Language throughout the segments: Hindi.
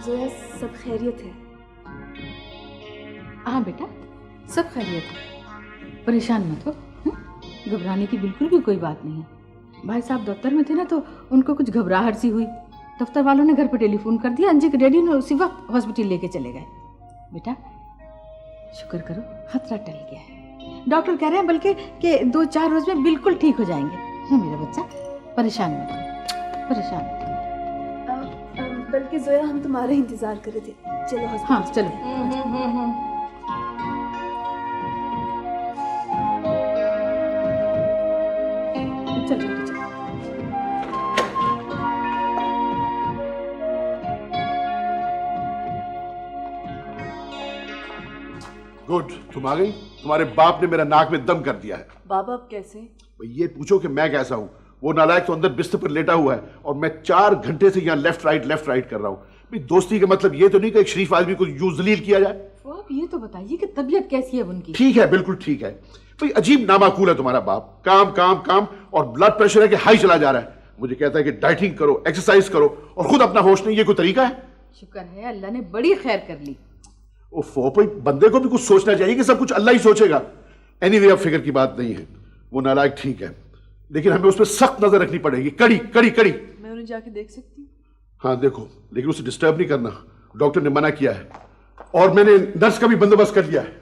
जोया, सब खैरियत है? हाँ बेटा, सब खैरियत है, परेशान मत हो। घबराने की बिल्कुल भी कोई बात नहीं है। भाई साहब दफ्तर में थे ना, तो उनको कुछ घबराहट सी हुई। दफ्तर वालों ने घर पर टेलीफोन कर दिया, अंजी के डैडी ने उसी वक्त हॉस्पिटल लेके चले गए। बेटा शुक्र करो, खतरा टल गया है। डॉक्टर कह रहे हैं बल्कि कि 2-4 रोज में बिल्कुल ठीक हो जाएंगे। मेरा बच्चा परेशान मत हो, परेशान मत हो। बल्कि जोया, हम तुम्हारा इंतजार कर रहे थे। चलो हॉस्पिटल। हाँ चलो। चल बेटा चल। गुड, तुम आ गई। तुम्हारे बाप ने मेरा नाक में दम कर दिया है। बाबा अब कैसे? ये पूछो कि मैं कैसा हूँ। वो नालायक तो अंदर बिस्तर पर लेटा हुआ है और मैं 4 घंटे से यहाँ लेफ्ट राइट कर रहा हूँ। दोस्ती का मतलब ये तो नहीं कि एक शरीफ आदमी को यूं जलील किया जाए। तो आप ये तो बताइए कि तबीयत कैसी है उनकी? ठीक है, बिल्कुल ठीक है। भाई अजीब नामाकूल है तुम्हारा बाप। काम काम काम और ब्लड प्रेशर है कि हाई चला जा रहा है। मुझे कहता है कि डाइटिंग करो, एक्सरसाइज करो और खुद अपना होश नहीं। ये कोई तरीका है? शुक्र है अल्लाह ने बड़ी खैर कर ली। ओफो, भाई बंदे को भी कुछ सोचना चाहिए कि सब कुछ अल्लाह ही सोचेगा। एनीवे, अब फिक्र की बात नहीं है। वो नालायक ठीक है, लेकिन हमें उस पर सख्त नजर रखनी पड़ेगी। कड़ी कड़ी कड़ी। मैं उन्हें जाके देख सकती हूँ? हाँ देखो, लेकिन उसे डिस्टर्ब नहीं करना। डॉक्टर ने मना किया है और मैंने नर्स का भी बंदोबस्त कर लिया है।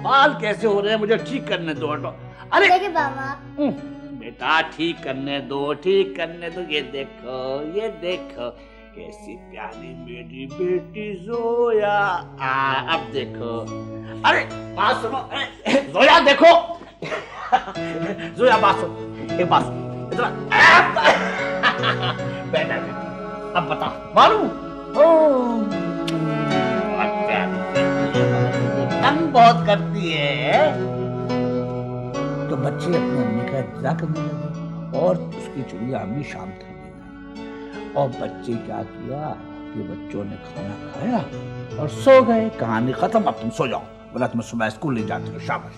बाल कैसे हो रहे हैं, मुझे ठीक करने दो। हटो। अरे देखिए बाबा। बेटा ठीक करने दो, ठीक करने दो। ये देखो, ये देखो कैसी प्यारी मेरी बेटी जोया। अब देखो। अरे बात सुनो। जोया देखो। जोया बात सुनो, एक बात सुनो। इतना बेटा अब बता, मालूम बहुत करती है तो बच्चे अपनी अम्मी का इंतजार करने लगे और उसकी चुड़िया अम्मी शाम तक नहीं। और बच्चे क्या किया कि बच्चों ने खाना खाया और सो गए। कहानी खत्म। अब तुम सो जाओ, बोला तुम सुबह स्कूल नहीं जाती हो। शाबाश।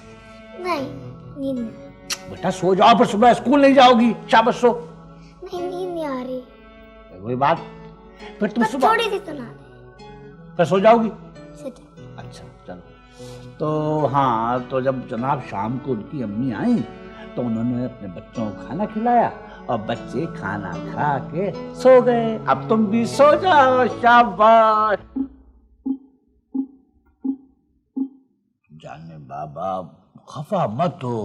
नहीं, नींद नहीं। बेटा सो जाओ, पर सुबह स्कूल नहीं जाओगी। शाबाश सो। नहीं, नींद नहीं आ रही। वही बात, फिर तुम सुबह थोड़ी सी सुना दे। फिर सो जाओगी। अच्छा चलो। तो हाँ, तो जब जनाब शाम को उनकी अम्मी आई तो उन्होंने अपने बच्चों को खाना खिलाया और बच्चे खाना खा के सो गए। अब तुम भी सो जाओ। शाबाश। जाने बाबा, खफा मत हो।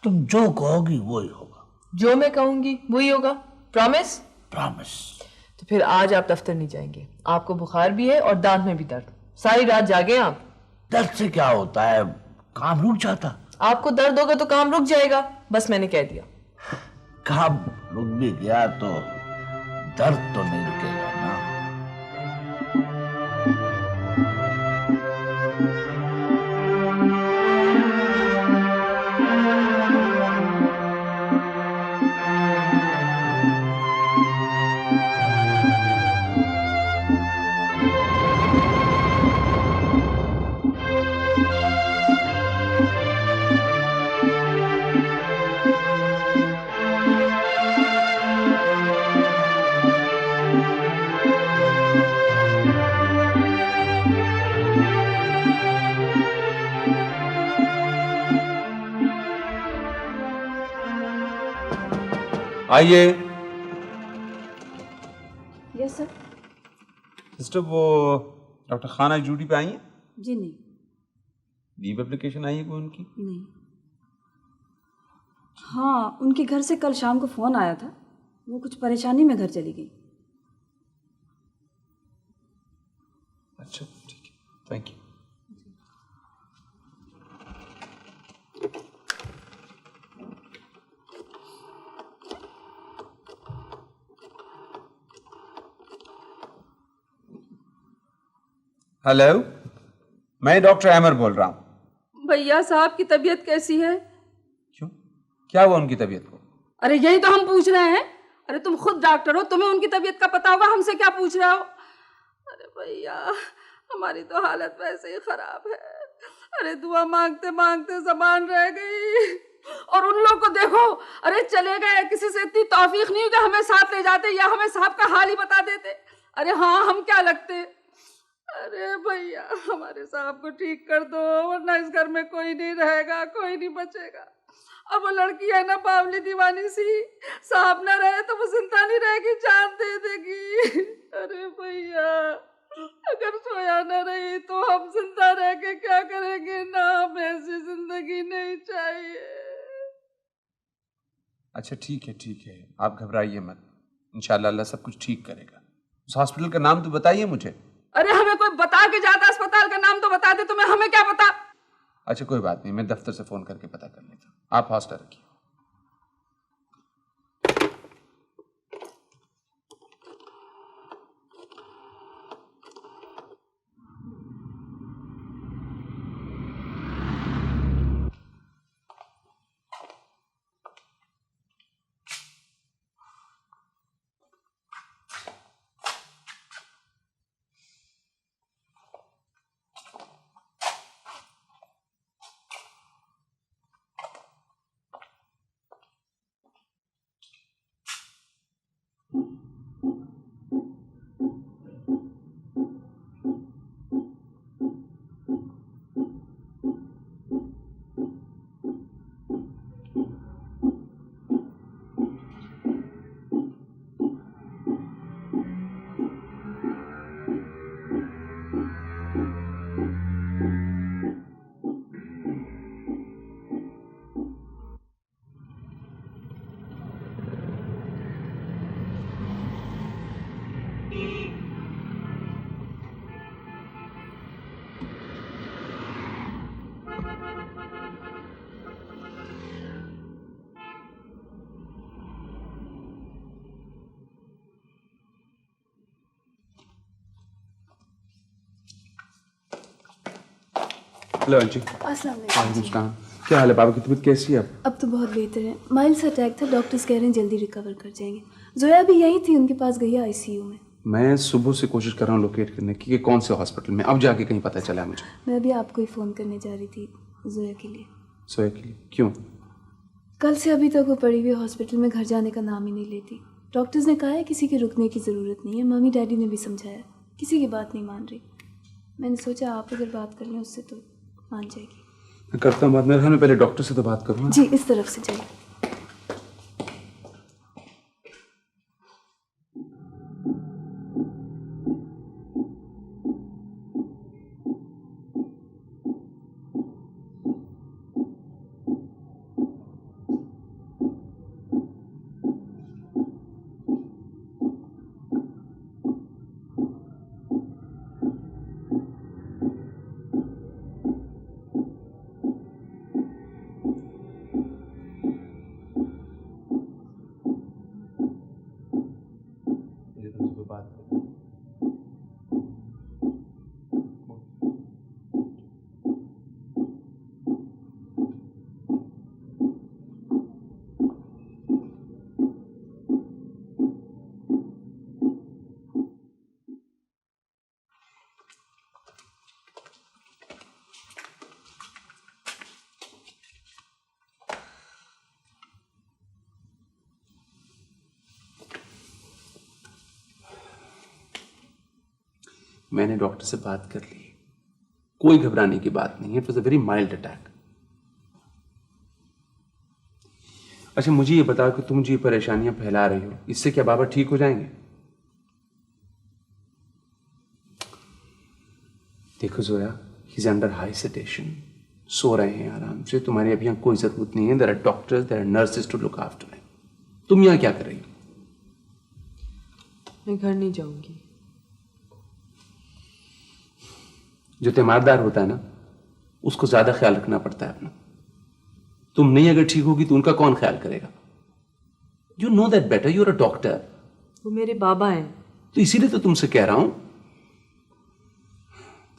तुम जो कहोगी वही होगा। जो मैं कहूंगी वही होगा। प्रॉमिस? प्रॉमिस। तो फिर आज आप दफ्तर नहीं जाएंगे। आपको बुखार भी है और दांत में भी दर्द। सारी रात जागे आप। दर्द से क्या होता है, काम रुक जाता। आपको दर्द होगा तो काम रुक जाएगा। बस मैंने कह दिया। काम रुक भी गया तो दर्द तो नहीं रुकेगा ना। आइए। Yes sir. सिस्टर, वो डॉक्टर खान आज ड्यूटी पे आई हैं? जी नहीं। लीव एप्लीकेशन आई है कोई उनकी? नहीं। हाँ, उनके घर से कल शाम को फ़ोन आया था, वो कुछ परेशानी में घर चली गई। अच्छा ठीक है, थैंक यू। हेलो, मैं डॉक्टर अमर बोल रहा हूँ। भैया साहब की तबीयत कैसी है? क्यों, क्या हुआ उनकी तबीयत को? अरे यही तो हम पूछ रहे हैं। अरे तुम खुद डॉक्टर हो, तुम्हें उनकी तबीयत का पता होगा, हमसे क्या पूछ रहे हो? अरे भैया, हमारी तो हालत वैसे ही खराब है। अरे दुआ मांगते मांगते ज़बान रह गई। और उन लोग को देखो, अरे चले गए, किसी से इतनी तौफीक नहीं हुई कि हमें साथ ले जाते या हमें साहब का हाल ही बता देते। अरे हाँ, हम क्या लगते। अरे भैया, हमारे साहब को ठीक कर दो, वरना इस घर में कोई नहीं रहेगा, कोई नहीं बचेगा। अब वो लड़की है ना बावली दीवानी सी, साहब ना रहे तो वो जिंदा नहीं रहेगी, जान दे देगी। अरे भैया, अगर सोया न रही तो हम जिंदा रह के क्या करेंगे ना, हमें ऐसी जिंदगी नहीं चाहिए। अच्छा ठीक है, आप घबराइए मत, इंशाल्लाह अल्लाह सब कुछ ठीक करेगा। उस हॉस्पिटल का नाम तो बताइए मुझे। अरे हमें कोई बता के जाता, अस्पताल का नाम तो बता दे, तुम्हें हमें क्या पता। अच्छा कोई बात नहीं, मैं दफ्तर से फोन करके पता कर लेता हूँ, आप हौसला रखिए। Hello aunty. अस्सलाम वालेकुम सलाम। क्या हाल है, बाबा की तबीयत कैसी है अब? अब तो बहुत बेहतर है। माइल्ड अटैक था, डॉक्टर्स कह रहे हैं जल्दी रिकवर कर जाएंगे। जोया भी यही थी, उनके पास गई आईसीयू में। मैं सुबह से कोशिश कर रहा हूँ लोकेट करने की कि कौन से हॉस्पिटल में, अब जाके कहीं पता चला मुझे। मैं भी आपको ही फ़ोन करने जा रही थी जोया के लिए। सोया के लिए? क्यों? कल से अभी तक वो पड़ी हुई हॉस्पिटल में घर जाने का नाम ही नहीं लेती। डॉक्टर्स ने कहा है किसी के रुकने की ज़रूरत नहीं है। मम्मी डैडी ने भी समझाया, किसी की बात नहीं मान रही। मैंने सोचा आप अगर बात कर लें उससे तो मान जाएगी। मैं करता हूँ बात, मेरे ख्याल में पहले डॉक्टर से तो बात करूँ। जी, इस तरफ से जाइए। मैंने डॉक्टर से बात कर ली, कोई घबराने की बात नहीं है। It was a very mild attack. अच्छा मुझे ये बताओ कि तुम जो ये परेशानियां फैला रही हो, इससे क्या बाबा ठीक हो जाएंगे? देखो Zoya, he is under high sedation, सो रहे हैं आराम से। तुम्हारी अभी यहाँ कोई जरूरत नहीं है। There are doctors, there are nurses to look after him. तुम यहाँ क्या कर रही हो? मैं घर नहीं जाऊंगी। जो तीमारदार होता है ना, उसको ज्यादा ख्याल रखना पड़ता है अपना। तुम नहीं अगर ठीक होगी तो उनका कौन ख्याल करेगा? You know that better, you are a doctor. वो मेरे बाबा हैं। तो इसीलिए तो तुमसे कह रहा हूं।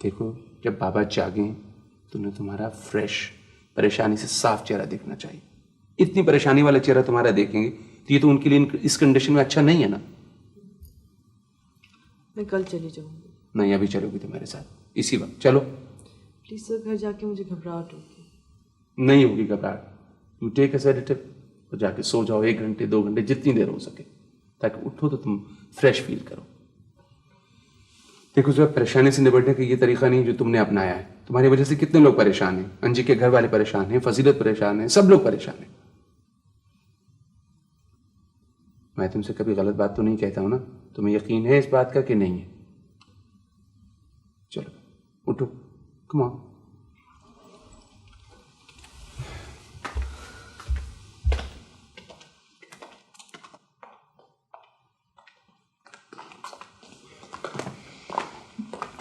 देखो, जब बाबा जागे तो उन्हें तुम्हारा फ्रेश, परेशानी से साफ चेहरा देखना चाहिए। इतनी परेशानी वाला चेहरा तुम्हारा देखेंगे तो ये तो उनके लिए इस कंडीशन में अच्छा नहीं है ना। मैं कल चली जाऊंगी। नहीं, अभी चलोगी तुम्हारे साथ इसी वक्त। चलो। प्लीज सर, घर जाके मुझे घबराहट होगी। नहीं होगी घबराहट। यू टेक अ सेडेटिव और जाके सो जाओ 1 घंटे 2 घंटे, जितनी देर हो सके, ताकि उठो तो तुम फ्रेश फील करो। देखो, जो परेशानी से निपटने का ये तरीका नहीं जो तुमने अपनाया है। तुम्हारी वजह से कितने लोग परेशान हैं। अंजी के घर वाले परेशान हैं, फजीलत परेशान है, सब लोग परेशान हैं। मैं तुमसे कभी गलत बात तो नहीं कहता हूं ना? तुम्हें यकीन है इस बात का कि नहीं है? चलो उठो, कम ऑन।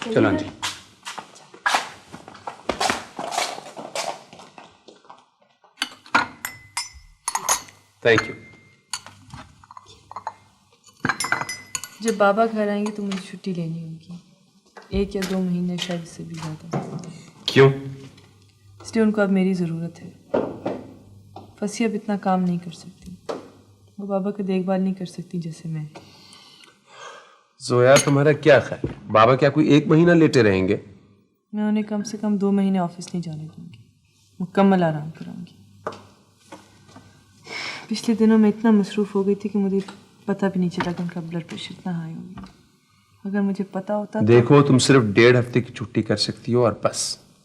चलो अंजी। Thank you. जब बाबा घर आएंगे तो मुझे छुट्टी लेनी होगी। 1 या 2 महीने, शायद इससे भी ज़्यादा। क्यों? इसलिए उनको अब मेरी ज़रूरत है। फसी अब इतना काम नहीं कर सकती। वो बाबा की देखभाल नहीं कर सकती जैसे मैं। जोया, तुम्हारा क्या ख्याल है? बाबा क्या कोई 1 महीना लेटे रहेंगे? मैं उन्हें कम से कम 2 महीने ऑफिस नहीं जाने दूंगी। मुकम्मल आराम कराऊंगी। पिछले दिनों मैं इतना मसरूफ़ हो गई थी कि मुझे पता भी नहीं चला कि उनका ब्लड प्रेशर इतना हाई हो गया। अगर मुझे पता होता देखो, तुम सिर्फ 1.5 हफ्ते की छुट्टी कर सकती हो और बस।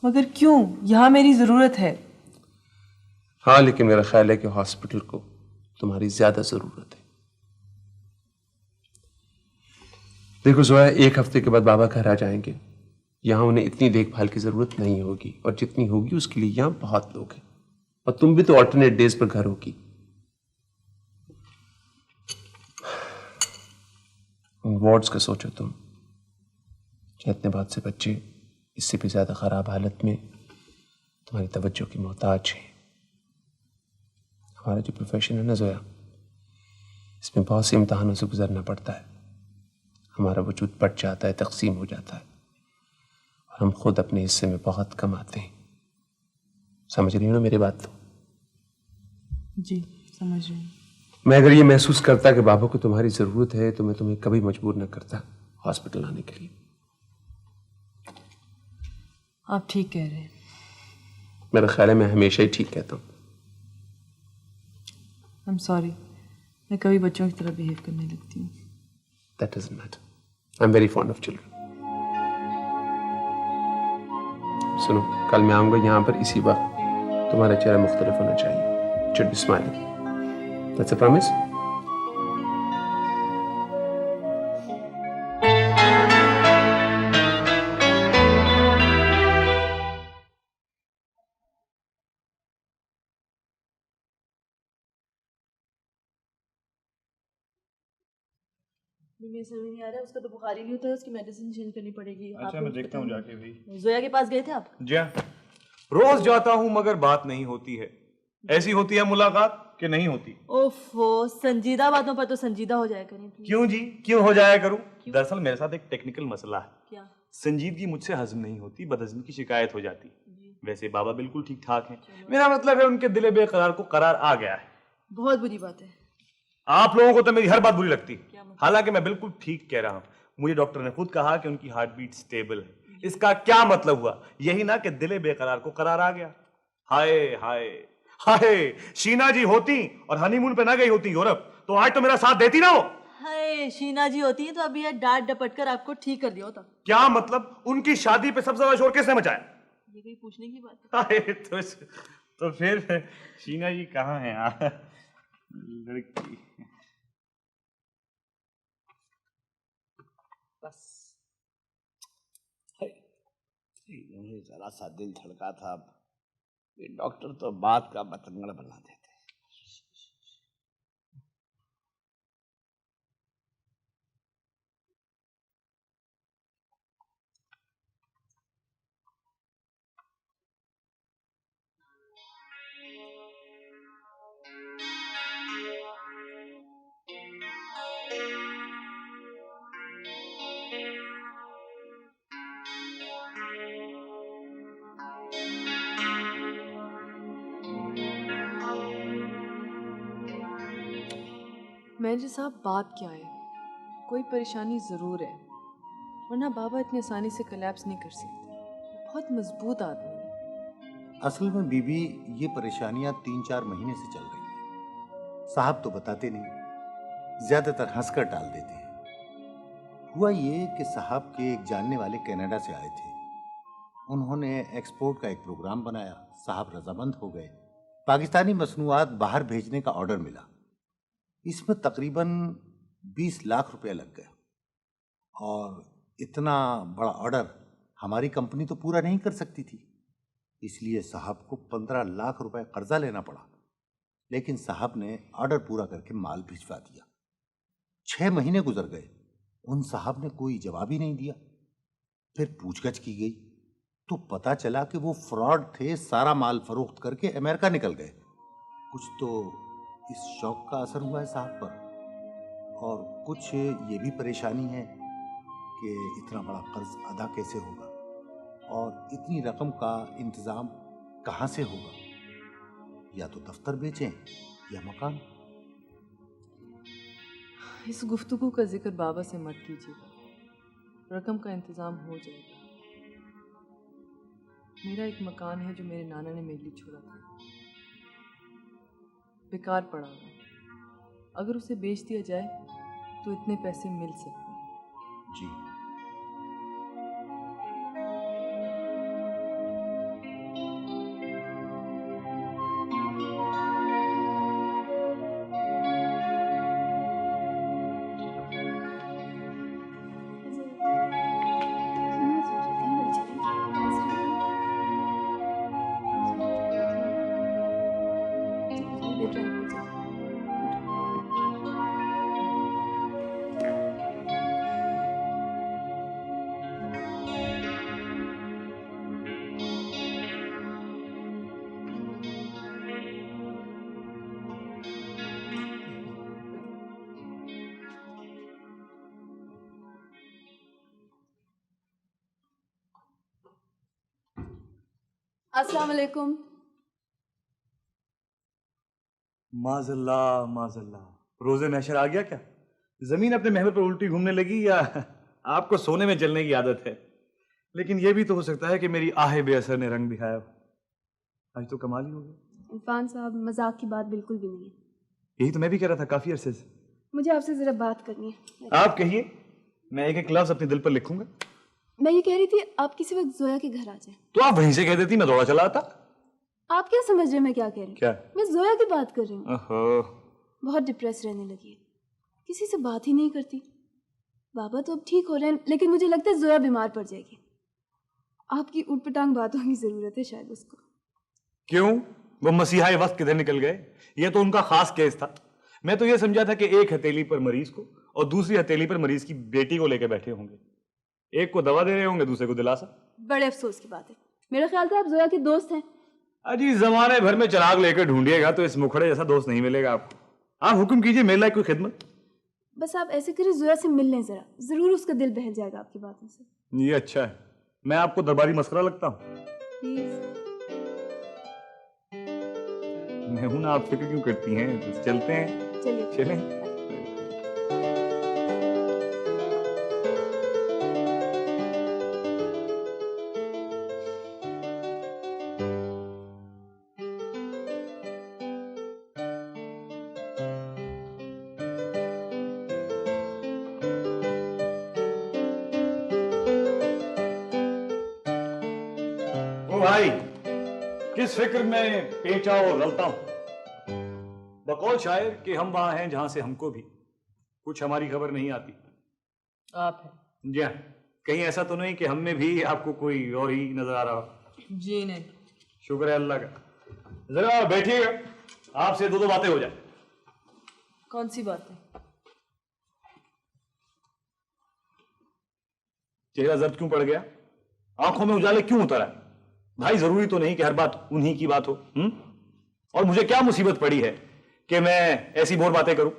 मगर क्यों? यहाँ मेरी ज़रूरत है। हाँ, लेकिन मेरा ख्याल है कि हॉस्पिटल को तुम्हारी ज्यादा जरूरत है। देखो जोया, 1 हफ्ते के बाद बाबा घर आ जाएंगे। यहाँ उन्हें इतनी देखभाल की जरूरत नहीं होगी, और जितनी होगी उसके लिए यहाँ बहुत लोग हैं। और तुम भी तो ऑल्टरनेट डेज पर घर होगी। उन वार्ड्स का सोचो तुम, इतने बहुत से बच्चे इससे भी ज्यादा खराब हालत में तुम्हारी तवज्जो की मोहताज हैं। हमारा जो प्रोफेशन है ना जोया, इसमें बहुत से इम्तहानों से गुजरना पड़ता है। हमारा वजूद बढ़ जाता है, तकसीम हो जाता है, और हम खुद अपने हिस्से में बहुत कम आते हैं। समझ रही हो ना मेरी बात? तो जी समझ रही हूँ। मैं अगर ये महसूस करता कि बाबा को तुम्हारी जरूरत है तो मैं तुम्हें कभी मजबूर न करता हॉस्पिटल आने के लिए। आप ठीक कह रहे हैं। मेरा ख्याल है मैं हमेशा ही ठीक कहता हूँ। आई एम सॉरी, मैं कभी बच्चों की तरह बिहेव करने लगती हूँ। That doesn't matter. I'm very fond of children. सुनो, कल मैं आऊंगा यहाँ पर इसी वक्त। तुम्हारा चेहरा मुख्तलिफ होना चाहिए। Should be smiling. That's a promise? मेरे समझ नहीं आ रहा है, उसका तो बुखार ही नहीं होता है, उसकी मेडिसिन चेंज करनी पड़ेगी। अच्छा, मैं देखता हूँ जाके भाई। जोया के पास गए थे आप? जी हाँ, रोज जाता हूँ मगर बात नहीं होती है। ऐसी होती है मुलाकात कि नहीं होती। ओफो, संजीदा बातों पर तो संजीदा हो जाया करें please। क्यों जी, क्यों हो जाया करूँ? दरअसल मेरे साथ एक टेक्निकल मसला है। क्या? संजीदगी मुझसे हजम नहीं होती, बदहजमी की शिकायत हो जाती। वैसे बाबा बिल्कुल ठीक ठाक हैं। मेरा मतलब है उनके दिल बेकरार को करार आ गया है। बहुत बुरी बात है। आप लोगों को तो मेरी हर बात बुरी लगती, हालांकि मैं बिल्कुल ठीक कह रहा हूँ। मुझे डॉक्टर ने खुद कहा कि उनकी हार्ट बीट स्टेबल है। इसका क्या मतलब हुआ? यही ना कि दिल बेकरार को करार आ गया। हाय हाय हाय, शीना जी होती और हनीमून पे ना गई होती यूरोप, तो आज तो मेरा साथ देती ना वो। हाय, शीना जी होती है तो अभी डांट डपट कर आपको ठीक कर दिया होता। क्या मतलब? उनकी शादी पे सबसे ज्यादा शोर किसने मचाया? ये कोई पूछने की बात है? हाय, तो फिर शीना जी कहाँ हैं यार? लड़की बस यूं ही जरा सा दिल धड़का था, ये डॉक्टर तो बात का बतंगड़ बना देते। मैनेजर साहब, बात क्या है? कोई परेशानी ज़रूर है, वरना बाबा इतनी आसानी से कोलैप्स नहीं कर सकते। बहुत मजबूत आदमी है। असल में बीबी, ये परेशानियां 3-4 महीने से चल रही हैं। साहब तो बताते नहीं, ज्यादातर हंसकर टाल देते हैं। हुआ ये कि साहब के एक जानने वाले कनाडा से आए थे। उन्होंने एक्सपोर्ट का एक प्रोग्राम बनाया, साहब रजामंद हो गए। पाकिस्तानी मसनूआत बाहर भेजने का ऑर्डर मिला। इसमें तकरीबन 20 लाख रुपया लग गया, और इतना बड़ा ऑर्डर हमारी कंपनी तो पूरा नहीं कर सकती थी। इसलिए साहब को 15 लाख रुपए कर्जा लेना पड़ा। लेकिन साहब ने ऑर्डर पूरा करके माल भिजवा दिया। 6 महीने गुजर गए, उन साहब ने कोई जवाब ही नहीं दिया। फिर पूछगछ की गई तो पता चला कि वो फ्रॉड थे, सारा माल फरोख्त करके अमेरिका निकल गए। कुछ तो इस शौक का असर हुआ है साहब पर, और कुछ ये भी परेशानी है कि इतना बड़ा कर्ज अदा कैसे होगा, और इतनी रकम का इंतजाम कहाँ से होगा। या तो दफ्तर बेचें या मकान। इस गुफ्तगू का जिक्र बाबा से मत कीजिएगा, रकम का इंतजाम हो जाएगा। मेरा एक मकान है जो मेरे नाना ने मेरे लिए छोड़ा था, बेकार पड़ा हुआ। अगर उसे बेच दिया जाए तो इतने पैसे मिल सकते हैं। जी। अस्सलाम वालेकुम। माजल्ला माजल्ला, रोजे नशर आ गया क्या? जमीन अपने महल पर उल्टी घूमने लगी, या आपको सोने में जलने की आदत है? लेकिन यह भी तो हो सकता है कि मेरी आहे बेअसर ने रंग दिखाया। आज तो कमाल ही हो गया। इरफान साहब, मजाक की बात बिल्कुल भी नहीं है। यही तो मैं भी कह रहा था काफी अरसे से। मुझे आपसे जरा बात करनी है। आप कहिए, मैं एक एक लफ्ज अपने दिल पर लिखूंगा। मैं ये कह रही थी, आप किसी वक्त जोया के घर आ जाए। तो आप वहीं से कह देती, मैं दौड़ा चला आता। आप क्या समझ रहे हैं मैं क्या कह रही हूँ? क्या? मैं जोया की बात कर रही हूँ। ओहो, बहुत डिप्रेस रहने लगी है, किसी से बात ही नहीं करती। बाबा तो अब ठीक हो रहे हैं, लेकिन मुझे लगता है जोया बीमार पड़ जाएगी। आपकी ऊटपटांग बातों की जरूरत है शायद उसको। क्यों? वो मसीहा वक्त किधर निकल गए? ये तो उनका खास केस था। मैं तो ये समझा था कि एक हथेली पर मरीज को और दूसरी हथेली पर मरीज की बेटी को लेकर बैठे होंगे। एक को दवा दे रहे होंगे, दूसरे को दिलासा। बड़े अफसोस की बात है, मेरा ख्याल था आप जोया के दोस्त हैं। अजी, जमाने भर में चिराग लेकर ढूंढिएगा तो इस मुखड़े जैसा दोस्त नहीं मिलेगा आपको। आप हुक्म कीजिए, मेरे लायक कोई खिदमत। बस आप ऐसे करिए, जोया से मिल लें जरा, जरूर उसका दिल बहल जाएगा आपकी बातों से। ये अच्छा है, मैं आपको दरबारी मस्करा लगता हूँ? प्लीज। मैं हूं ना, आप फिक्र क्यों करती हैं? तो चलते हैं। चलिए चलें। भाई, किस फिक्र में पेचा और रलता हूं। बकौल शायर कि हम वहां हैं जहां से हमको भी कुछ हमारी खबर नहीं आती। आप हैं? जी हाँ, कहीं ऐसा तो नहीं कि हम में भी आपको कोई और ही नजर आ रहा हो? जी नहीं। शुक्र है अल्लाह का। जरा बैठिएगा, आपसे दो बातें हो जाए। कौन सी बातें? चेहरा जर्द क्यों पड़ गया? आंखों में उजाले क्यों उतर आए? भाई जरूरी तो नहीं कि हर बात उन्हीं की बात हो। और मुझे क्या मुसीबत पड़ी है कि मैं ऐसी बोर बातें करूं?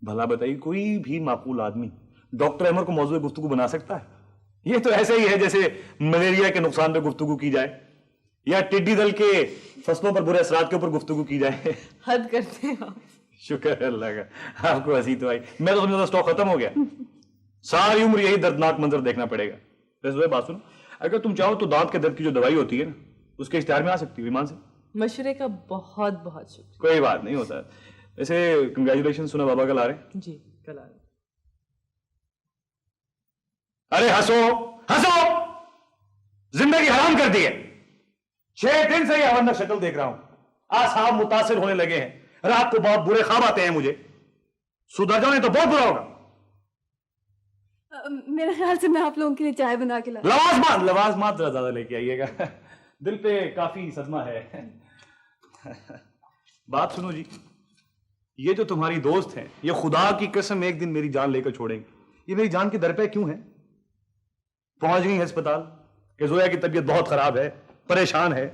भला बताइए, कोई भी माकूल आदमी डॉक्टर अहमद को मौजूद गुफ्तगू बना सकता है? ये तो ऐसे ही है जैसे मलेरिया के नुकसान पे गुफ्तगू की जाए या टिड्डी दल के फसलों पर बुरे असरात के ऊपर गुफ्तगू की जाए। हद करते हैं आप। शुक्र है अल्लाह का, आपको हंसी तो आई। मैं तो समझता स्टॉक खत्म हो गया, सारी उम्र यही दर्दनाक मंजर देखना पड़ेगा। वैसे बात सुनो, अगर तुम चाहो तो दांत के दर्द की जो दवाई होती है ना, उसके इश्तिहार में आ सकती हो ईमान से। मशवरे का बहुत बहुत शुक्रिया। कोई बात नहीं होता। वैसे कंग्रेचुलेशन, सुना बाबा कल आ रहे? जी कल आ रहे। अरे हंसो हंसो, जिंदगी हराम कर दी है। 6 दिन से ये अवन्नक शक्ल देख रहा हूं, आसाब मुतासिर होने लगे हैं, रात को बहुत बुरे ख्वाब आते हैं मुझे। सुधर जाओ नहीं तो बहुत बुरा होगा। मेरे ख्याल से मैं आप लोगों के लिए चाय बना के ला। लवाजमात जरा ज्यादा लेके आइएगा, दिल पे काफी सदमा है। बात सुनो जी, ये जो तुम्हारी दोस्त हैं, ये खुदा की कसम एक दिन मेरी जान लेकर छोड़ेंगे। ये मेरी जान के दर पे क्यों है? पहुंच गई है अस्पताल कि जोया की तबीयत बहुत खराब है, परेशान है।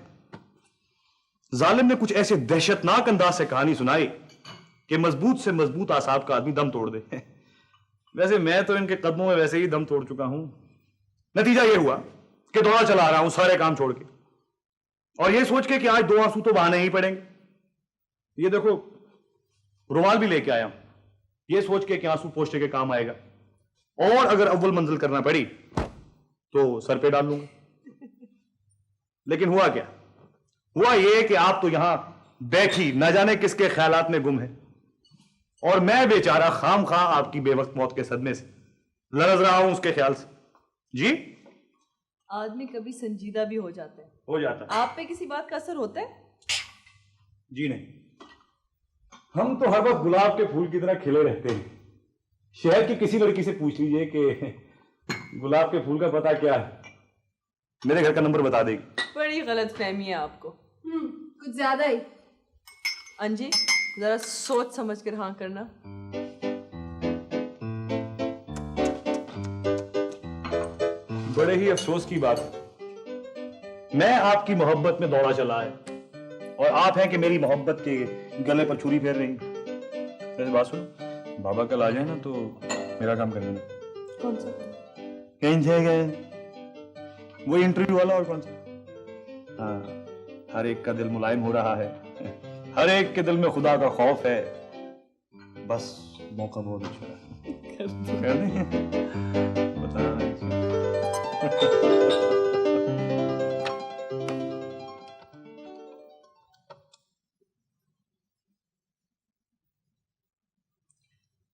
जालिम ने कुछ ऐसे दहशतनाक अंदाज से कहानी सुनाई कि मजबूत से मजबूत आसाब का आदमी दम तोड़ दे। वैसे मैं तो इनके कदमों में वैसे ही दम तोड़ चुका हूं। नतीजा ये हुआ कि दौड़ा चला रहा हूं सारे काम छोड़ के, और ये सोच के कि आज 2 आंसू तो बहाने ही पड़ेंगे। ये देखो रुमाल भी लेके आया हूं, ये सोच के कि आंसू पोंछने के काम आएगा, और अगर अव्वल मंजिल करना पड़ी तो सर पे डाल लूंगा। लेकिन हुआ क्या? हुआ ये कि आप तो यहां बैठी न जाने किसके ख्यालात में गुम है, और मैं बेचारा खाम खा आपकी बेवक्त मौत के सदमे से लरज रहा हूं उसके ख्याल से। जी आदमी कभी संजीदा भी हो जाता है। हो जाता है। आप पे किसी बात का असर होता है? जी नहीं, हम तो हर वक्त गुलाब के फूल की तरह खिले रहते हैं। शहर की किसी लड़की से पूछ लीजिए कि गुलाब के फूल का पता क्या है, मेरे घर का नंबर बता देगी। बड़ी गलत फहमी है आपको। कुछ ज्यादा ही। अंजी जरा सोच समझ कर हाँ करना। बड़े ही अफसोस की बात है, मैं आपकी मोहब्बत में दौड़ा चला है, और आप हैं कि मेरी मोहब्बत के गले पर छुरी फेर रही। वैसे बात सुनो, बाबा कल आ जाए ना तो मेरा काम कर देना। कौन सा? कहीं जाएगा वो इंटरव्यू वाला, और कौन सा? हाँ, हर एक का दिल मुलायम हो रहा है, हर एक के दिल में खुदा का खौफ है। बस मौका बहुत अच्छा है, कर देंगे। बता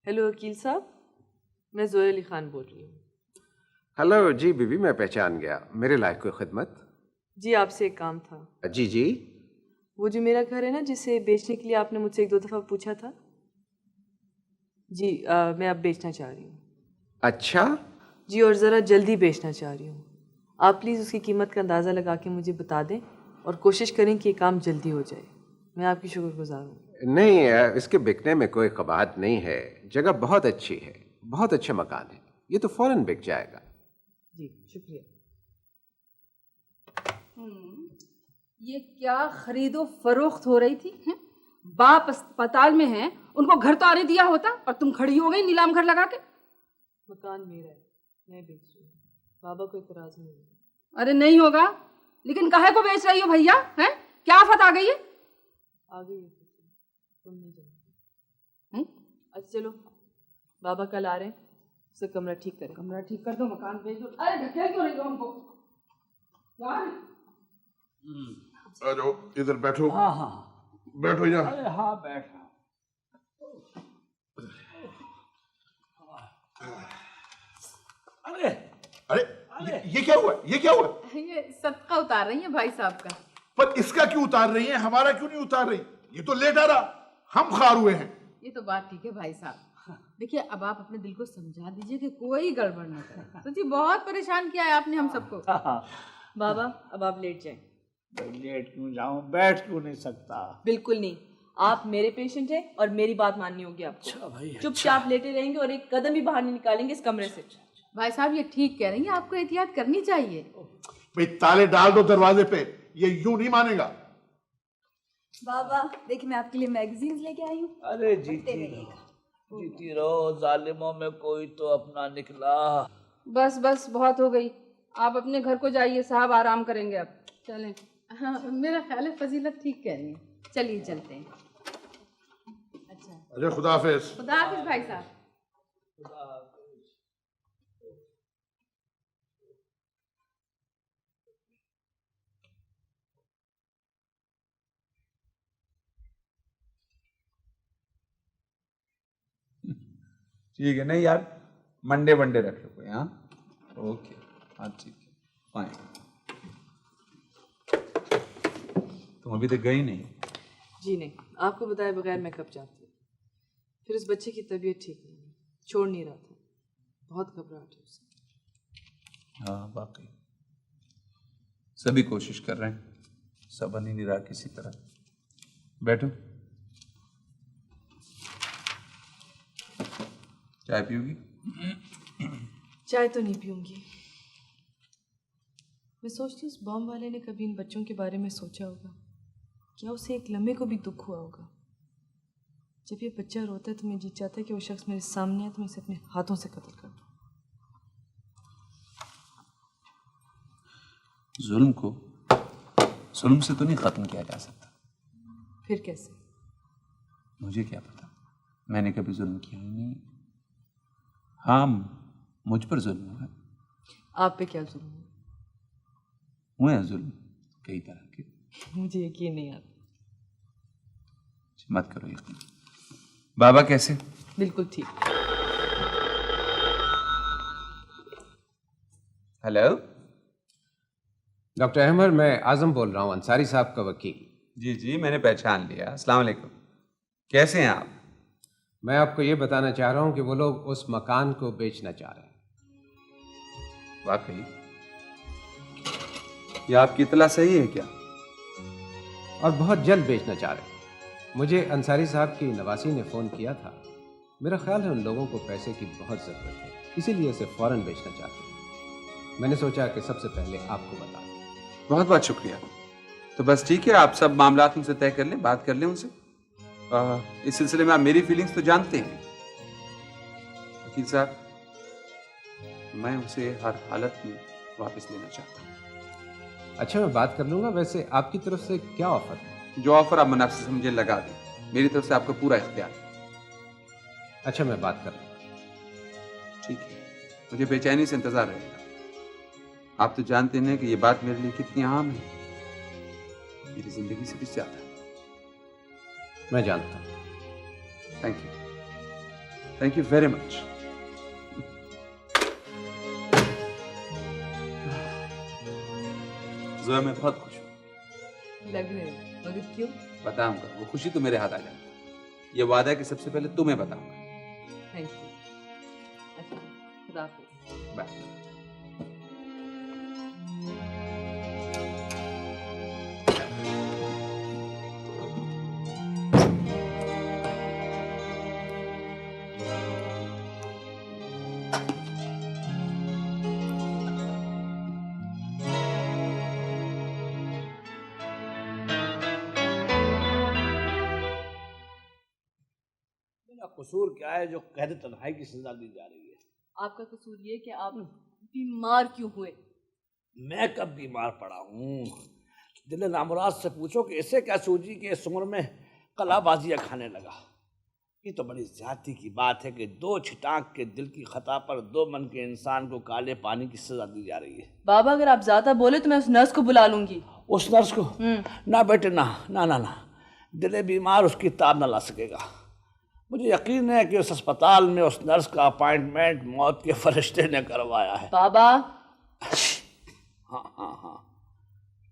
हेलो वकील साहब, मैं जोया अली खान बोल रही हूँ। हेलो जी बीबी, मैं पहचान गया। मेरे लायक कोई खिदमत? जी आपसे एक काम था। जी जी। वो जो मेरा घर है ना, जिसे बेचने के लिए आपने मुझसे 1-2 दफ़ा पूछा था जी, मैं अब बेचना चाह रही हूँ। अच्छा जी, और ज़रा जल्दी बेचना चाह रही हूँ। आप प्लीज़ उसकी कीमत का अंदाज़ा लगा के मुझे बता दें, और कोशिश करें कि ये काम जल्दी हो जाए। मैं आपकी शुक्रगुजार हूँ। नहीं, इसके बिकने में कोई कबाहत नहीं है, जगह बहुत अच्छी है, बहुत अच्छा मकान है, ये तो फौरन बिक जाएगा। जी शुक्रिया। ये क्या खरीदो फरोख्त हो रही थी? बाप अस्पताल में है, उनको घर तो आने दिया होता, और तुम खड़ी हो गई नीलाम घर लगा के। मकान मेरा है, मैं बेच रही हूँ, बाबा को इतराज नहीं है। अरे नहीं होगा, लेकिन काहे को बेच रही हो भैया? हैं क्या आफत आ गई है? आ गई है, तुम नहीं जानती। अच्छा चलो, बाबा कल आ रहे हैं, उसका कमरा ठीक करें। कमरा ठीक कर दो, मकान बेच दो। अरे ढकेल क्यों रही हो हमको? आ जाओ, इधर बैठो। हाँ हाँ बैठो यहाँ। अरे हाँ बैठ। अरे अरे ये क्या हुआ? ये क्या हुआ? ये सदका उतार रही है भाई साहब का। पर इसका क्यों उतार रही है, हमारा क्यों नहीं उतार रही? ये तो लेट आ रहा, हम खार हुए हैं। ये तो बात ठीक है भाई साहब, देखिए अब आप अपने दिल को समझा दीजिए कि कोई गड़बड़ ना करे। तो जी बहुत परेशान किया है आपने हम सबको। बाबा अब आप लेट जाएं। लेट क्यों जाऊं, बैठ क्यों नहीं सकता? बिल्कुल नहीं, आप मेरे पेशेंट हैं और मेरी बात माननी होगी आपको। अच्छा भाई, चुपचाप लेटे रहेंगे और एक कदम भी बाहर नहीं निकालेंगे इस कमरे से। भाई साहब ये ठीक कह रही हैं, आपको एहतियात करनी चाहिए। भाई ताले डाल दो दरवाजे पे, ये यूं नहीं मानेगा। बाबा देखिए मैं आपके लिए मैगजीन्स लेके आई हूँ। अरे जीती रहो, जालिमों में कोई तो अपना निकला। बस बस बहुत हो गई, आप अपने घर को जाइए साहब, आराम करेंगे अब। चलें। हाँ मेरा ख्याल है फजीलत ठीक कह रही है, चलिए चलते हैं। अच्छा अरे खुदा हाफिज। खुदा हाफिज भाई साहब। ठीक है, नहीं यार मंडे वनडे रख लो कोई। हाँ ओके, हाँ ठीक है, फाइन। तुम अभी तक गई नहीं? जी नहीं, आपको बताए बगैर मैं कब जाती हूँ। फिर उस बच्चे की तबीयत ठीक नहीं है, छोड़ नहीं रहा था, बहुत घबराहट है उसे। हाँ वाकई सभी कोशिश कर रहे हैं, सब बन ही नहीं रहा किसी तरह। बैठो, चाय पियोगी? चाय तो नहीं पीऊंगी। मैं सोचती हूँ उस बॉम्ब वाले ने कभी इन बच्चों के बारे में सोचा होगा। क्या उसे एक लम्हे को भी दुख हुआ होगा? जब ये बच्चा रोता है तो मैं जी चाहता है कि वो शख्स मेरे सामने आए तो मैं इसे अपने हाथों से कत्ल कर दूं। जुल्म को जुल्म से तो नहीं खत्म किया जा सकता। फिर कैसे? मुझे क्या पता, मैंने कभी जुल्म किया ही नहीं। हाँ मुझ पर जुल्म हुआ है। आप पे क्या जुल्म हुआ? हुए हैं जुल्म कई तरह के। मुझे यकीन नहीं आता। मत करो यकीन। बाबा कैसे? बिल्कुल ठीक। हेलो डॉक्टर अहमद, मैं आजम बोल रहा हूँ, अंसारी साहब का वकील। जी जी मैंने पहचान लिया। अस्सलाम वालेकुम, कैसे हैं आप? मैं आपको ये बताना चाह रहा हूँ कि वो लोग उस मकान को बेचना चाह रहे हैं। वाकई ये आपकी इतला सही है क्या? और बहुत जल्द बेचना चाह रहे हैं। मुझे अंसारी साहब की नवासी ने फ़ोन किया था। मेरा ख्याल है उन लोगों को पैसे की बहुत ज़रूरत है, इसीलिए इसे फ़ौरन बेचना चाहते हैं। मैंने सोचा कि सबसे पहले आपको बता दूं। बहुत बहुत शुक्रिया। तो बस ठीक है, आप सब मामला उनसे तय कर लें, बात कर लें उनसे। इस सिलसिले में आप मेरी फीलिंग्स तो जानते हैं वकील साहब, मैं उसे हर हालत में वापस लेना चाहता हूँ। अच्छा मैं बात कर लूँगा। वैसे आपकी तरफ से क्या ऑफर है? जो ऑफर आप मुनासिब समझे लगा दें, मेरी तरफ से आपको पूरा इख्तियार है। अच्छा मैं बात कर लूँगा। ठीक है, मुझे बेचैनी से इंतजार रहेगा। आप तो जानते हैं कि ये बात मेरे लिए कितनी अहम है, मेरी जिंदगी से भी ज्यादा है। मैं जानता हूँ। Thank you very much. Zoya मैं बहुत खुश हूँ। लग रहे हो, मगर क्यों? बताऊंगा, वो खुशी तो मेरे हाथ आ जाएगी। ये वादा है कि सबसे पहले तुम्हें बताऊंगा। Thank you. अच्छा, खुदा हाफिज़। बाय। कसूर क्या है जो कैद तन्हाई की सजा दी जा रही है? आपका कसूर ये कि आप बीमार क्यों हुए? मैं कब बीमार पड़ा हूँ? दिल नामुराद से पूछो कि इसे क्या सूझी कि इस उम्र में कलाबाजियाँ खाने लगा। ये तो बड़ी ज्यादती की बात है कि दो छिटाक के दिल की खता पर दो मन के इंसान को काले पानी की सजा दी जा रही है। बाबा अगर आप ज्यादा बोले तो मैं उस नर्स को बुला लूंगी। उस नर्स को? ना बेटे ना ना ना ना, दिल बीमार उसकी ताब ना ला सकेगा। मुझे यकीन है कि उस अस्पताल में उस नर्स का अपॉइंटमेंट मौत के फरिश्ते ने करवाया है। बाबा हाँ हाँ हाँ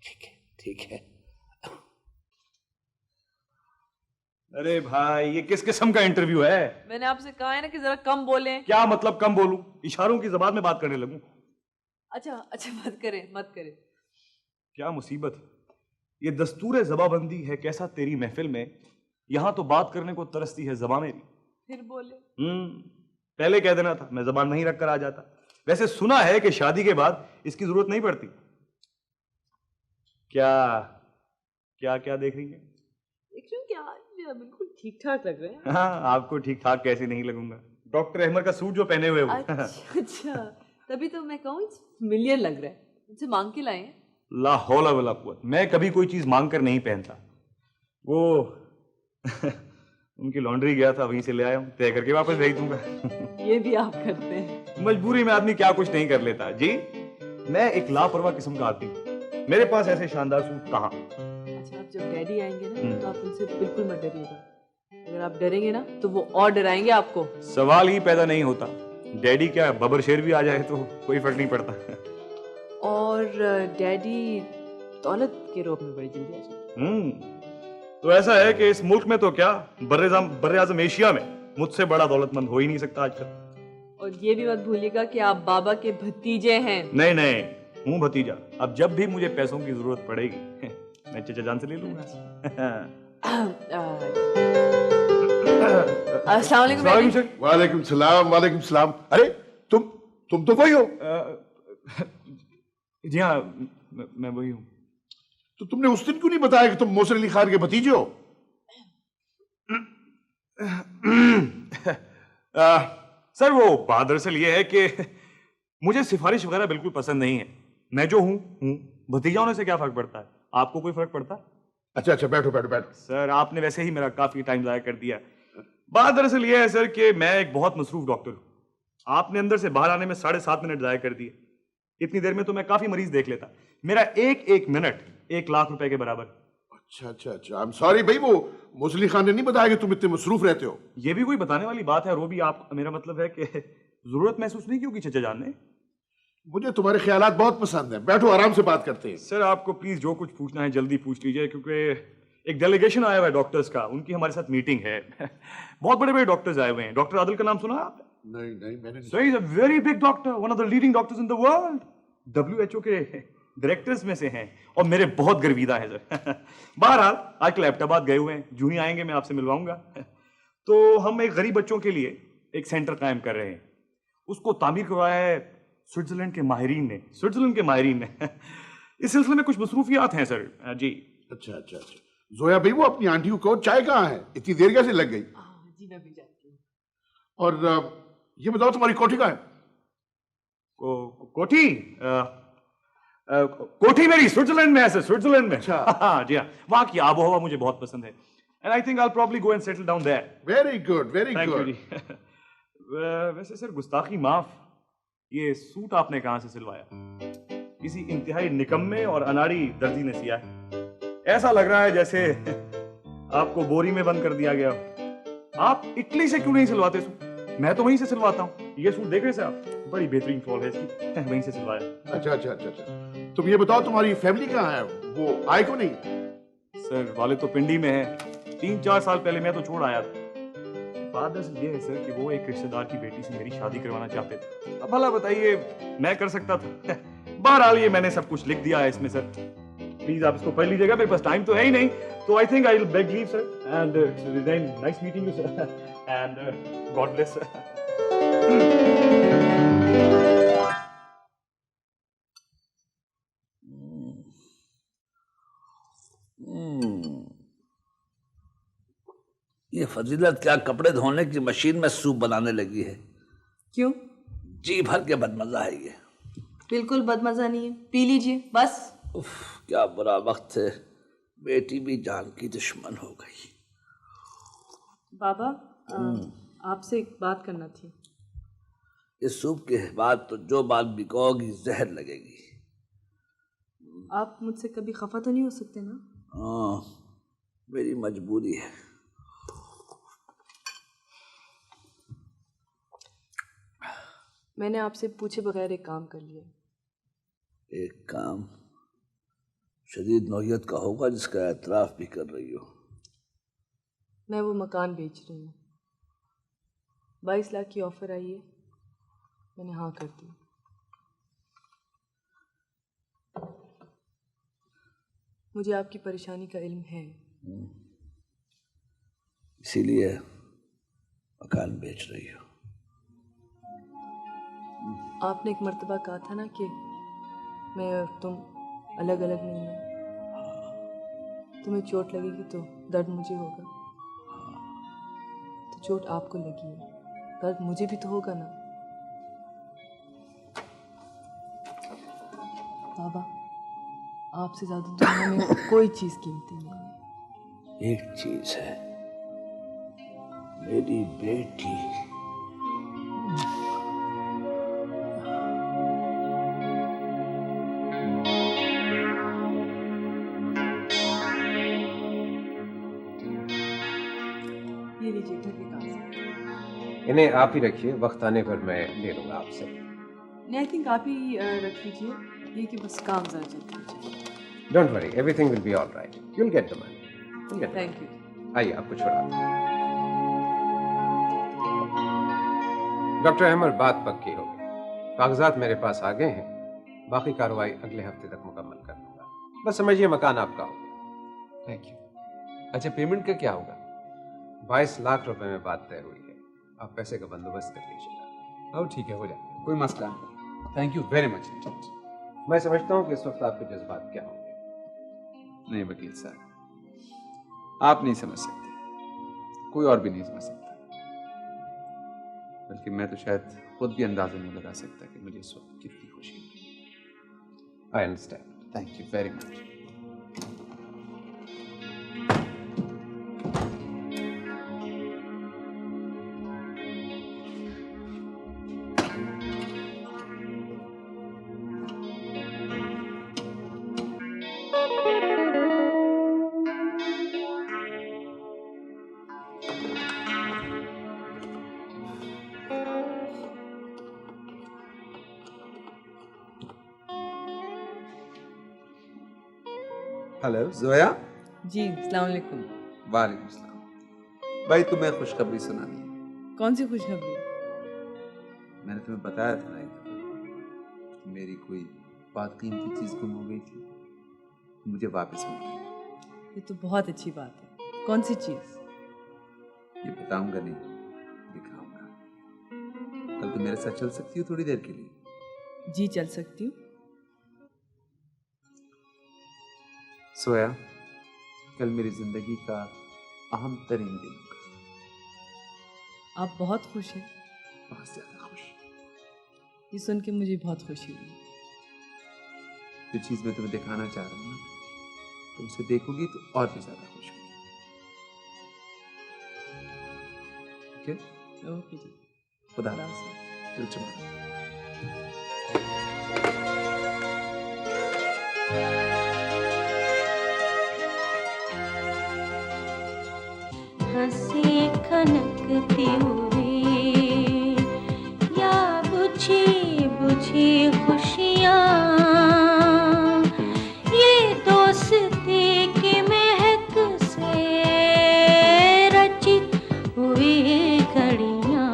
ठीक है ठीक है। अरे भाई ये किस किस्म का इंटरव्यू है? मैंने आपसे कहा है ना कि जरा कम बोलें। क्या मतलब कम बोलूं? इशारों की जबान में बात करने लगूं? अच्छा अच्छा, मत करें मत करें। क्या मुसीबत, ये दस्तूर जबाबंदी है कैसा तेरी महफिल में, यहां तो बात करने को तरसती है जबान मेरी। फिर बोले। पहले कह देना था, मैं जबान नहीं रख कर आ जाता। वैसे सुना है कि शादी के बाद इसकी जरूरत नहीं पड़ती। क्या क्या क्या देख रही है? देख रही हूँ क्या, बिल्कुल ठीक ठाक लग रहे हैं। हाँ, आपको ठीक ठाक कैसे नहीं लगूंगा? डॉक्टर अहमद का सूट जो पहने हुए हो। अच्छा, तभी तो मैं कहूँ मिलियन लग रहा है। मुझसे मांग के लाए हैं? ला हौला वला कुव्वत, मैं कभी कोई चीज मांग कर नहीं पहनता। वो उनकी लॉन्ड्री गया था, वहीं से ले आया हूँ, तय करके वापस भेज दूंगा। ये भी आप करते हैं? मजबूरी में आदमी क्या कुछ नहीं कर लेता जी। मैं एक लापरवाह किस्म का आदमी हूँ, मेरे पास ऐसे शानदार सूट कहाँ। अच्छा, आप जब डैडी आएंगे ना तो आप उनसे बिल्कुल मत डरिएगा। अगर आप डरेंगे ना तो वो और डराएंगे आपको। सवाल ही पैदा नहीं होता। डैडी क्या बबर शेर भी आ जाए तो कोई फर्क नहीं पड़ता। और डैडी दौलत के रोब में बड़ी जल्दी आ जाए। तो ऐसा है कि इस मुल्क में तो क्या, बर्रे आज़म एशिया में मुझसे बड़ा दौलतमंद हो ही नहीं सकता आजकल। और ये भी मत भूलिएगा कि आप बाबा के भतीजे हैं। नहीं नहीं, हूँ भतीजा। अब जब भी मुझे पैसों की जरूरत पड़ेगी मैं चचा जान से ले लूंगा। अस्सलाम वालेकुम। वालेकुम सलाम, वालेकुम सलाम। अरे तुम तो वही हो? जी हाँ, मैं वही हूँ। तो तुमने उस दिन क्यों नहीं बताया कि तुम मोहसिन अली खान के भतीजे हो? सर वो बात दरअसल ये है कि मुझे सिफारिश वगैरह बिल्कुल पसंद नहीं है। मैं जो हूँ भतीजा होने से क्या फर्क पड़ता है? आपको कोई फर्क पड़ता है? अच्छा, बैठो बैठो बैठो। सर आपने वैसे ही मेरा काफी टाइम जाया कर दिया। बात दरअसल ये है सर कि मैं एक बहुत मसरूफ डॉक्टर हूँ। आपने अंदर से बाहर आने में 7.5 मिनट जाया कर दिए। इतनी देर में तो मैं काफी मरीज देख लेता। मेरा एक मिनट 1 लाख रुपए के बराबर। अच्छा, आई एम सॉरी भाई, वो मोहसिन अली खान ने नहीं बताया कि तुम इतने मसरूफ रहते हो। ये भी कोई बताने वाली बात है? वो भी आप, मेरा मतलब है कि जरूरत महसूस नहीं की होगी चचा जान ने। मुझे तुम्हारे ख्यालात बहुत पसंद हैं। बैठो, आराम से बात करते हैं। सर आपको प्लीज जो कुछ पूछना है जल्दी पूछ लीजिए, क्योंकि एक डेलीगेशन आया हुआ है डॉक्टर्स का, उनकी हमारे साथ मीटिंग है। बहुत बड़े बड़े डॉक्टर्स आए हुए हैं। डॉक्टर आदिल का नाम सुना है आपने? नहीं मैंने नहीं। So he's a very big doctor, one of the leading doctors in the world. WHO के डायरेक्टर्स में से हैं और मेरे बहुत गर्विदा हैं सर। बहरहाल आजकल एबटाबाद गए हुए हैं, जूं ही आएंगे मैं आपसे मिलवाऊंगा। तो हम एक गरीब बच्चों के लिए एक सेंटर कायम कर रहे हैं। उसको तामीर करवाया है स्विट्जरलैंड के माहिरीन ने। इस सिलसिले में कुछ मसरूफियात हैं सर जी। अच्छा। जोया भाई, वो अपनी आंटी को कहो चाय कहाँ है? इतनी देर कैसे लग गई? जी मैं भी जाती हूँ। और ये बताओ तुम्हारी कोठी कहाँ है? कोठी मेरी स्विट्जरलैंड में है सर, स्विट्जरलैंड में। अच्छा। जी हाँ, वहाँ की आबो हवा मुझे बहुत पसंद है। And I think I will probably go and settle down there. Very good. वैसे सर गुस्ताखी माफ, ये सूट आपने कहाँ से सिलवाया? किसी इंतहाई निकम्मे और अनाड़ी दर्जी ने सिया है। ऐसा लग रहा है जैसे आपको बोरी में बंद कर दिया गया। आप इटली से क्यों नहीं सिलवाते सूट? मैं तो वहीं से सिलवाता हूँ। ये सूट देख रहे हैं आप, बड़ी बेहतरीन फॉल है इसकी, वहीं से सिलवाया। अच्छा। तुम ये बताओ तुम्हारी फैमिली कहाँ है? वो आए क्यों नहीं? सर वाले तो पिंडी में है। 3-4 साल पहले मैं तो छोड़ आया था। बात दरअसल ये है सर कि वो एक रिश्तेदार की बेटी से मेरी शादी करवाना चाहते थे। अब भला बताइए मैं कर सकता था? बहरहाल ये मैंने सब कुछ लिख दिया है इसमें सर, प्लीज आप इसको पढ़ लीजिएगा। मेरे पास टाइम तो है ही नहीं, तो I think I will beg leave sir. And nice meeting you sir, and God bless sir. ये फजीलत क्या कपड़े धोने की मशीन में सूप बनाने लगी है? क्यों? जी भर के बदमजा है ये। बिल्कुल बदमजा नहीं है, पी लीजिए बस। उफ, क्या बुरा वक्त है, बेटी भी जान की दुश्मन हो गई। बाबा आपसे एक बात करना थी। इस सूप के बाद तो जो बात बिकोगी जहर लगेगी। आप मुझसे कभी खफा तो नहीं हो सकते ना? हाँ, मेरी मजबूरी है। मैंने आपसे पूछे बगैर एक काम कर लिया। एक काम शदीद नौयत का होगा जिसका एतराफ भी कर रही हो। मैं वो मकान बेच रही हूँ। 22 लाख की ऑफर आई है, मैंने हाँ कर दी। मुझे आपकी परेशानी का इल्म है, इसीलिए मकान बेच रही हो। आपने एक मर्तबा कहा था ना कि मैं और तुम अलग अलग नहीं हैं। तुम्हें चोट लगेगी तो दर्द मुझे होगा, तो चोट आपको लगी है, दर्द मुझे भी तो होगा ना। बाबा, आपसे ज्यादा दुनिया में कोई चीज कीमती नहीं है। एक चीज है, मेरी बेटी। ये लीजिए घर के कागज। इन्हें आप ही रखिए, वक्त आने पर मैं ले लूंगा आपसे। नहीं, आई थिंक आप ही रख लीजिए, ये कि बस काम जरा जल्दी हो जाए। Don't worry, everything will be all right. You will get the money. Thank you. आइए, आपको छोड़ा दूं। डॉक्टर अहमद, बात पक्की हो गई, कागजात मेरे पास आ गए हैं, बाकी कार्रवाई अगले हफ्ते तक मुकम्मल कर दूंगा। बस समझिए मकान आपका होगा। Thank you. अच्छा, पेमेंट का क्या होगा? 22 लाख रुपए में बात तय हुई है, आप पैसे का बंदोबस्त कर लीजिएगा। ओह ठीक है, हो जाएगा, कोई मसला नहीं। Thank you very much. मैं समझता हूँ कि इस वक्त आपके जज्बात क्या होंगे। नहीं वकील साहब, आप नहीं समझ सकते, कोई और भी नहीं समझ सकता, बल्कि मैं तो शायद खुद भी अंदाजा नहीं लगा सकता कि मुझे इस वक्त कितनी खुशी है। I understand. Thank you very much. Hello Zoya. जी, अस्सलाम वालेकुम। वालेकुम सलाम। भाई, तुम्हें खुशखबरी सुनानी है। कौन सी खुशखबरी? मैंने तुम्हें बताया था ना एक दफा कि मेरी कोई बहुत कीमती चीज गुम हो गई थी, मुझे वापस मिल गई। ये तो बहुत अच्छी बात है। कौन सी चीज? ये बताऊंगा नहीं, दिखाऊंगा। कल तुम मेरे साथ चल सकती हो थोड़ी देर के लिए? जी, चल सकती हूँ। सोया, कल मेरी जिंदगी का अहम तरीन दिन होगा। आप बहुत खुश हैं? बहुत ज्यादा खुश। ये सुन के मुझे बहुत खुशी हुई। जो चीज मैं तुम्हें दिखाना चाह रहा हूँ ना, तुम उसे देखोगी तो और भी ज्यादा खुश होगी। ओके? ओके जी। खुदा खुदा हाफिज़। हाफिज़। दिल चुमा। हंसी खनकती हुई या बुझी बुझी खुशियाँ, ये दोस्ती की महक से रची हुई घड़ियाँ।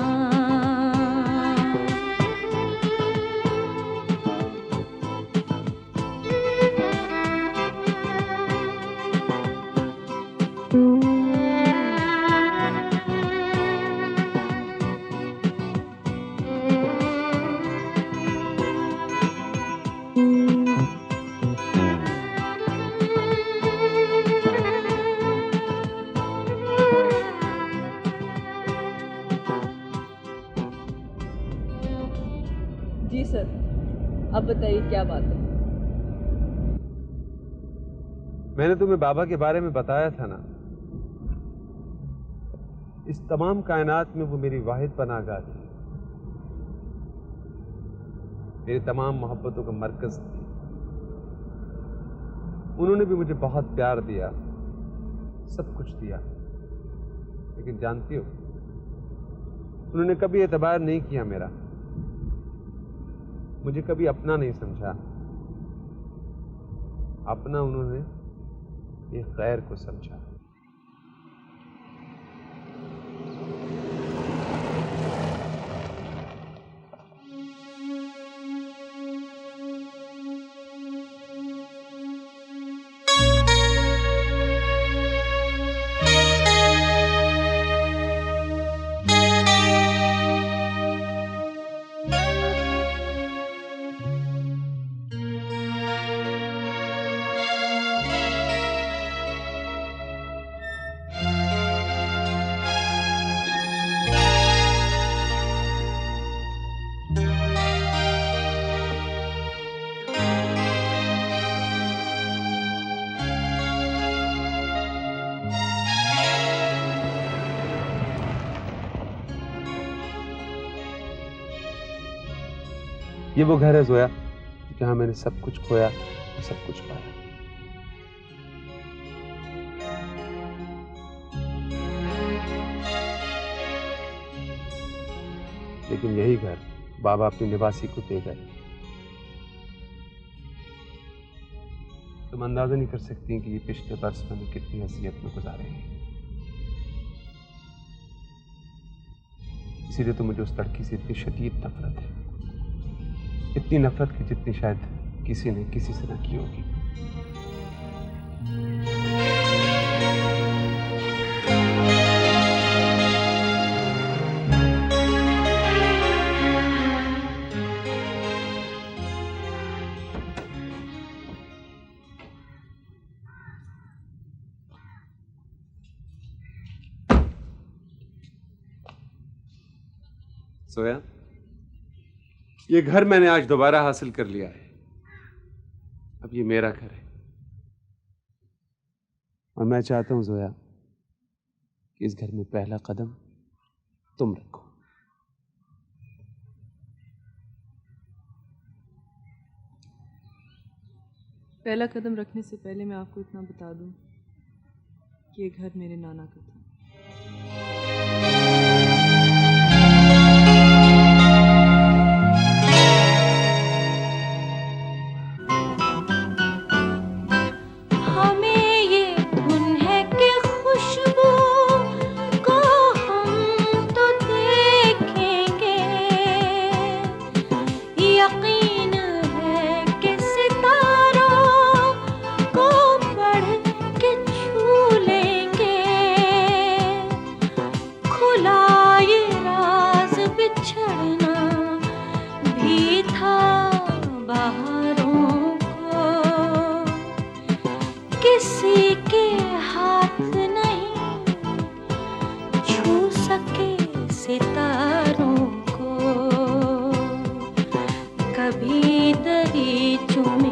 जी सर, अब बताइए क्या बात है? मैंने तुम्हें बाबा के बारे में बताया था ना, इस तमाम कायनात में वो मेरी वाहिद पनाहगाह थी, मेरी तमाम मोहब्बतों का मरकज थी। उन्होंने भी मुझे बहुत प्यार दिया, सब कुछ दिया, लेकिन जानती हो, उन्होंने कभी एतबार नहीं किया मेरा, मुझे कभी अपना नहीं समझा। अपना उन्होंने एक गैर को समझा। ये वो घर है जोया जहां मैंने सब कुछ खोया और सब कुछ पाया। लेकिन यही घर बाबा अपनी निवासी को दे गए। तुम अंदाजा नहीं कर सकती कि ये पिछले बरस मैंने कितनी अजियत में गुजारे हैं। इसीलिए तो मुझे उस लड़की से इतनी शदीद नफरत है, इतनी नफरत की जितनी शायद किसी ने किसी से ना की होगी। सोया, ये घर मैंने आज दोबारा हासिल कर लिया है। अब ये मेरा घर है और मैं चाहता हूं जोया कि इस घर में पहला कदम तुम रखो। पहला कदम रखने से पहले मैं आपको इतना बता दूं कि ये घर मेरे नाना का था। किसी के हाथ नहीं छू सके सितारों को, कभी दरी चूमे